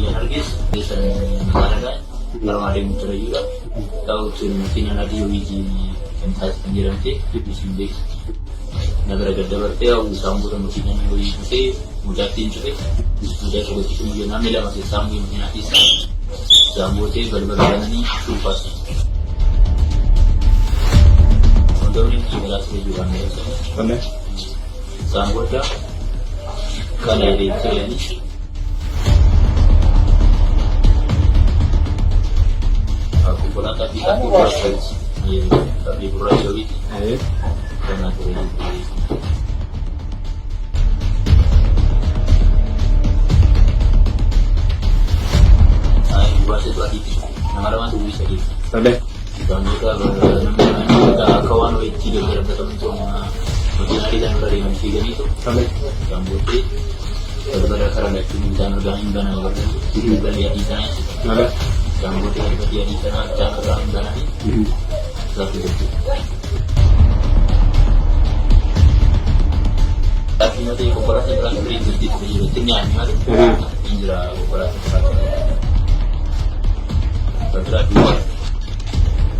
yang hargis bisa negara kalau ada yang terjadi tahu mungkin ada uji entas penjiran di sini negara gede berarti aku sambut mungkin yang uji mudatin juga mudah seperti kemudian ambil masih sambung nanti sambutnya berbeda ini sumpah untuk ini jelas juga nih sambutnya kalau di sini aku pernah tapi proses tapi proses itu karena terjadi bahasa itu adit nama-nama itu bisa gitu Ada kalau kita kawan itu tidak bertemu sama macam kita dari Michigan itu Ada Kamboja daripada karena itu dan organik dan apa kita lihat di sana Ada Kamboja dia di sana dan organik dan ini satu itu tapi nanti kooperasi berlaku di tinggi ada indra kooperasi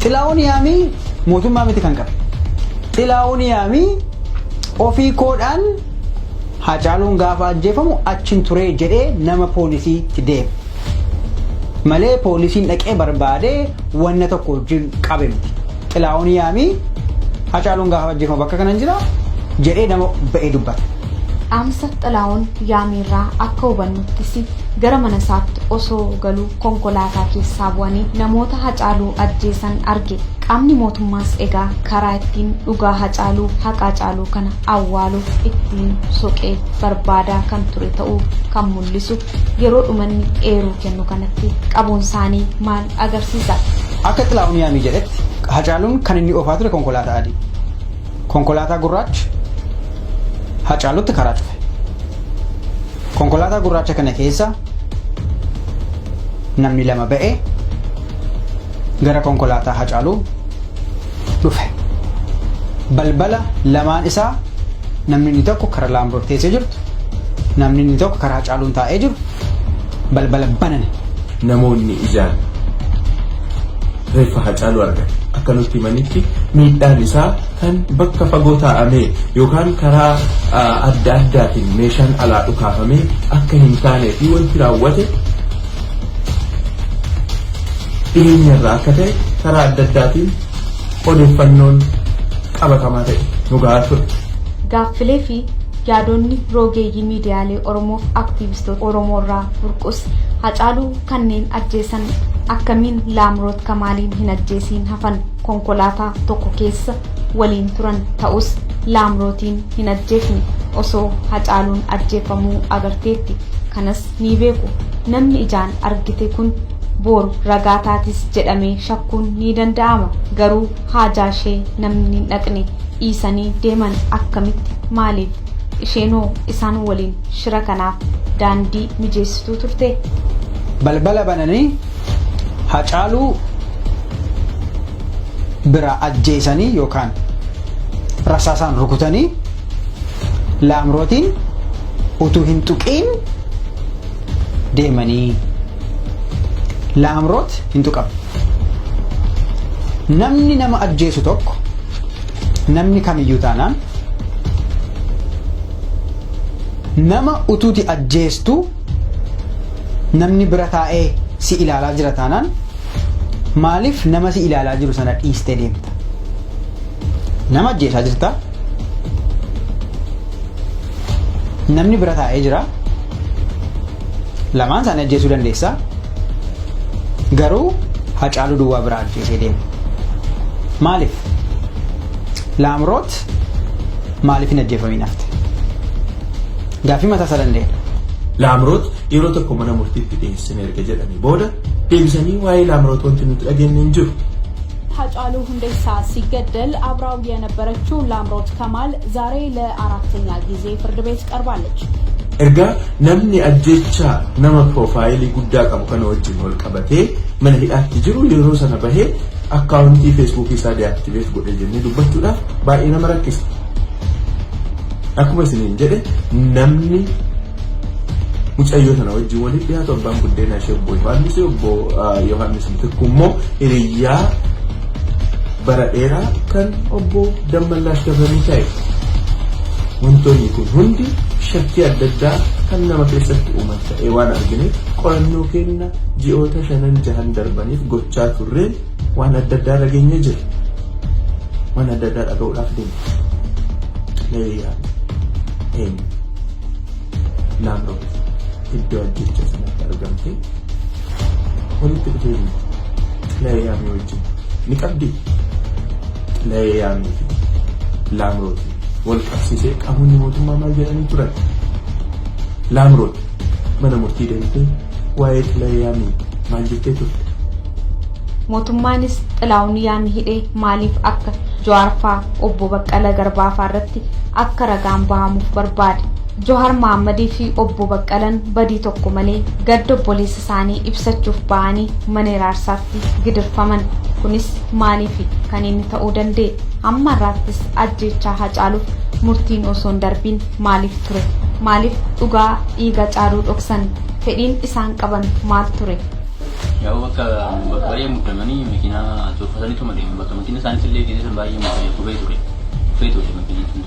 Xilaa'oon yaamii mootummaa miti kan qabu. Xilaa'oon yaamii ofii koodhaan Hacaaluun gaafa ajjeefamu achiin turee jedhee nama poolisiitti deema. Malee poolisiin dhaqee barbaadee wanna tokko wajjin qabe miti. Xilaa'oon yaamii Hacaaluun gaafa ajjeefamu bakka kanan jira jedhee nama ba'ee dubbata. Amsa Xilaa'oon yaamiirraa akka hubannuttis gara mana isaatti osoo galuu konkolaataa keessaa bu'anii namoota Hacaaluu ajjeesan arge. Qaamni mootummaas egaa karaa ittiin dhugaa Hacaaluu haqa Hacaaluu kana awwaaluuf ittiin soqee barbaadaa kan ture ta'uu kan mul'isu yeroo dhumanni eeruu kennu kanatti qabuun isaanii maal agarsiisa? Akka Xilaa'oon yaamii jedhetti Hacaaluun kan inni oofaa ture konkolaataa adii. Konkolaataa gurraacha Hacaaluutti karaa cufe. Konkolaataa gurraacha kana keessa namni lama ba'ee gara konkolaataa Hacaaluu dhufe. Balbala lamaan isaa namni inni tokko karaa Laamroot teessee jirtu, namni inni tokko karaa Hacaaluun taa'ee jiru balbala banane. namoonni ijaan reeffa Hacaaluu argan akka nutti himanitti miidhaan isaa kan bakka fagoo taa'amee yookaan karaa adda addaatiin meeshaan alaa dhukaafamee akka hin taanee fi wanti raawwate dhiyeenyarraa akka ta'e karaa adda addaatiin odeeffannoon qabatamaa ta'e nu gahaa ture. Gaaffilee fi yaadonni rogeeyyii miidiyaalee Oromoof aktiivistoota Oromoorraa burqus Hacaaluu kanneen ajjeesan akkamiin Laamroot Kamaaliin hin ajjeesiin hafan konkolaataa tokko keessa waliin turan ta'us Laamrootiin hin ajjeefne osoo Hacaaluun ajjeefamuu agarteetti. Kanas ni beeku namni ijaan argite kun boru ragaa taatis jedhamee shakkuun ni danda'ama. Garuu haajaa ishee namni hin dhaqne dhiisanii deeman akkamitti maaliif isheenoo isaan waliin shira kanaaf daandii mijeessituu turte? Balbala bananii Hacaaluu bira ajjeesanii yookaan rasaasaan rukutanii Laamrootiin utuu hin tuqiin deemanii. Laamroot hin tuqamu. Namni nama ajjeesu tokko namni kamiyyuu taanaan nama utuuti ajjeestu namni bira taa'ee si ilaalaa jira taanaan maaliif nama si ilaalaa jiru sana dhiistee deemta? Nama ajjeesaa jirta, namni bira taa'ee jira, lamaan isaanii ajjeesuu dandeessa, garuu Hacaaluu duwwaa bira ajjeesee deema. Maaliif? Laamroot maaliif hin ajjeefamiin hafte? Gaaffii mataa isaa danda'eedha. Laamroot yeroo tokko mana murtiitti dhiyeessine erga jedhanii booda deebisanii waa'ee Laamroot wanti nuti dhageenye hin jiru. ሃጫሉ ሁንዴሳ ሲገደል አብራው የነበረችው ላምሮት ከማል ዛሬ ለአራተኛ ጊዜ ፍርድ ቤት ቀርባለች። ኤርጋ ነምኒ አጀቻ ነመ ፕሮፋይል ጉዳ ቀቡ ከነ ወጅን ወል ቀበቴ ምን ሂዳት ጅሩ የሮ ሰነ በሄ አካውንቲ ፌስቡክ ኢሳ ዲአክቲቬት ጎደ ጀኒ ዱበቱዳ ባኢነ መረክስ አኩመ ሲኒን ጀደ ነምኒ mucayyoo sana wajjin waliin dhiyaatu abbaan buddeenaa ishee obbo Yohaannis Mitikuu immoo hiriyaa bara dheeraa kan obbo Dammallaash Gabranii ta'e. Wantoonni kun hundi shakkii adda addaa kan nama keessatti uuman ta'ee waan argineef qorannoo keenya ji'oota 5-6 darbaniif gochaa turreen waan adda addaa dhageenyee jira. Waan adda addaa dhaga'uudhaaf deemna. Laamroot iddoo ajjecha sanatti argamte walitti dhufeenya Xilaayyaamii wajjin ni qabdi. Xilaayyaamii fi Laamroot wal qabsiisee qaamonni mootummaa maal jedhanii turan? Laamroot mana murtii deemtee waa'ee Xilaayyaamii maal jettee turte? Mootummaanis Xilaawun Yaamii hidhee maaliif akka Jawaar fa'aa obbo Baqqalaa Garbaa fa'aa irratti akka ragaan bahamuuf barbaade? Jawaar Mohammadii fi obbo Baqqalaan badii tokko malee gadda obboleessa isaanii ibsachuuf bahanii mana iraarsaatti gidirfaman. Kunis maaliif kan inni ta'uu danda'e? Amma irraattis ajjechaa Hacaaluuf murtiin osoo hin darbiin maaliif ture? Maaliif dhugaa dhiiga Hacaaluu dhoksan? Fedhiin isaan qaban maal ture? Yaa bakka baay'ee muddamanii makiinaa tolfatanii tuma deemu. Bakka makiina isaaniis illee keessatti baay'ee muddamee kufee ture. Kufee ture makiinaa sun.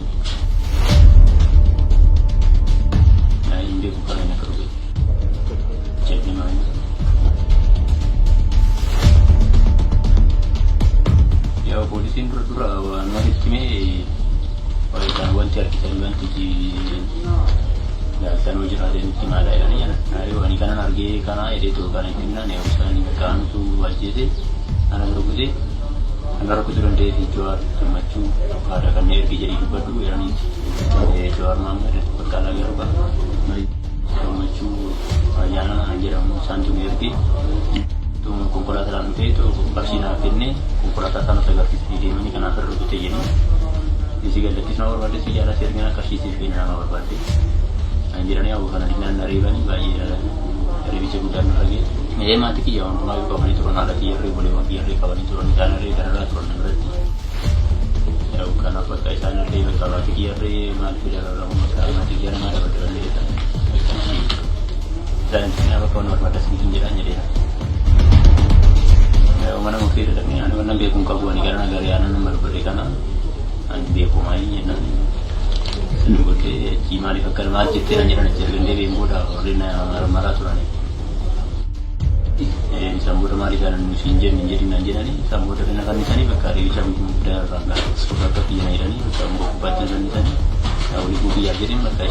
Inde bukan nak kerja. Jadi mana? Ya polisi dura nulis kami, oleh kawan tiada kita luan tuji. Ya kita nulis ada ni kena ada ni ya. Hari ini kan harga kana ada tu kana ini ni usaha ni kan tu wajib je. Anak berusaha. Anak berusaha dia dijual macam ada kan dia jadi dua tu yang ni. Jawaar Mohammed Baqqalaa Garbaa macam ayana anjuran santu ergi tu konkolaataan dhufee tu barsiinaa kennee konkolaataa sana agarsiisanii deemanii kan asirra rukutee jedhanii isi gallattis nama barbaade si jaalaa sirgina akkasiitiif kenna nama barbaade anjiranii hawwa kana dhinnaan ariibanii baay'ee ariibicha guddaan nurra ga'e maatii kiyya wantumaa yoo qabanii turan haadha kiyyarree boleewwan kiyyarree qabanii turan isaanirree dararraa turan namirratti karena bakka isaanirree bakka maatii kiyyarree maaliif dararraa uummata maatii kiyyarree maal dabadarallee dan kenapa kau nak batas ni jalan jadi? Mana mungkin ada ni? Anu mana biar kau buat negara negara anu nomor berikan anu biar pemain ni nanti. Sebab tu cima ni kalau macam tu anu jalan jadi dia muda orang marah tu ni. Sambut mari kan musim menjadi nanti ni sambut dengan kan ni sani bakar ini macam muda rangga sekolah tapi ni ni sambut baca ni sani. Awal ibu biar jadi mereka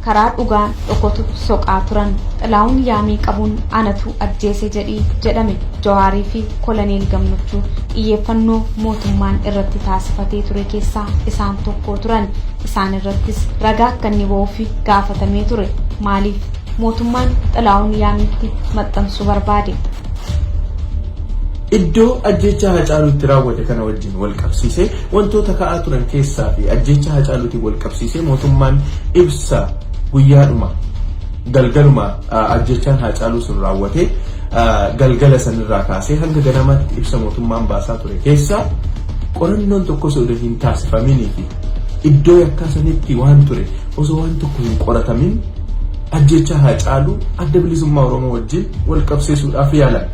karaa dhugaan dhokkotu soqaa turan Xilaawun Yaamii qabuun anatu ajjeese jedhame Jawaarii fi Koloneel Gammachuu xiyyeeffannoo mootummaan irratti taasifatee ture keessaa isaan tokko turan. Isaan irrattis ragaa akka inni ba'uuf gaafatamee ture. Maaliif mootummaan Xilaawun Yaamiitti maxxansuu barbaade? Iddoo ajjecha Hacaaluutti raawwate kana wajjin wal qabsiisee wantoota ka'aa turan keessaa fi ajjecha Hacaaluutti wal qabsiisee mootummaan ibsa guyyaadhuma galgaluma ajjechaan Hacaaluu sun raawwate galgala sanirraa kaasee hanga ganamaatti ibsa mootummaan baasaa ture keessaa qorannoon tokko osoo hin taasifaminii fi iddoo yakkaasanitti waan ture osoo waan tokko hin qoratamin ajjecha Hacaaluu adda bilisummaa Oromoo wajjin wal qabsiisuudhaaf yaalan.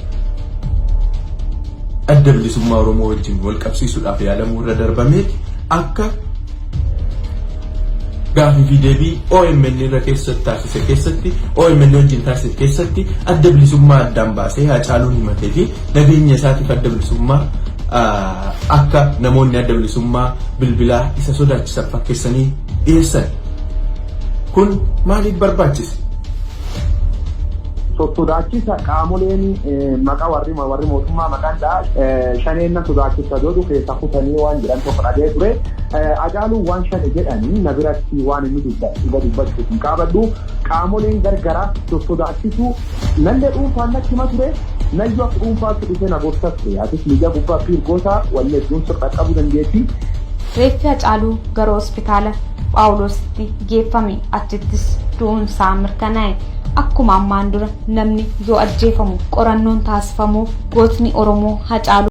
Adda bilisummaa Oromoo wajjin wal qabsiisuudhaaf yaalamuu irra darbamee akka gaafii fi deebii OMN irra keessatti taasise keessatti OMN wajjin taasise keessatti adda bilisummaa addaan baasee Hacaaluun himatee fi nageenya isaatiif adda bilisummaa akka namoonni adda bilisummaa bilbilaa isa sodaachisan fakkeessanii dhiyeessan. Kun maaliif barbaachise? sodaachisa qaamoleen maqaa warri mootummaa maqaadhaa shaneenna sodaachisa jedhu keessa kutanii waan jedhan tokko dhagee ture. Hacaaluun waan shane jedhanii na biratti waan inni dubbachuuf hin qabadhu. Qaamoleen gargaraa sodaachisu nallee dhuunfaan natti hima ture. Nayyoo akka dhuunfaatti dhufee na gorsa ture. Atis miidiyaa gubbaa fi gosa walleessuun sirra qabuu dandeetti. Reeffi Hacaaluu gara hospitaala Phaawulositti geeffame achittis du'uunsaa mirkanaa'e. Akkuma ammaan dura namni yoo ajjeefamu qorannoon taasifamuuf gootni Oromoo Hacaaluu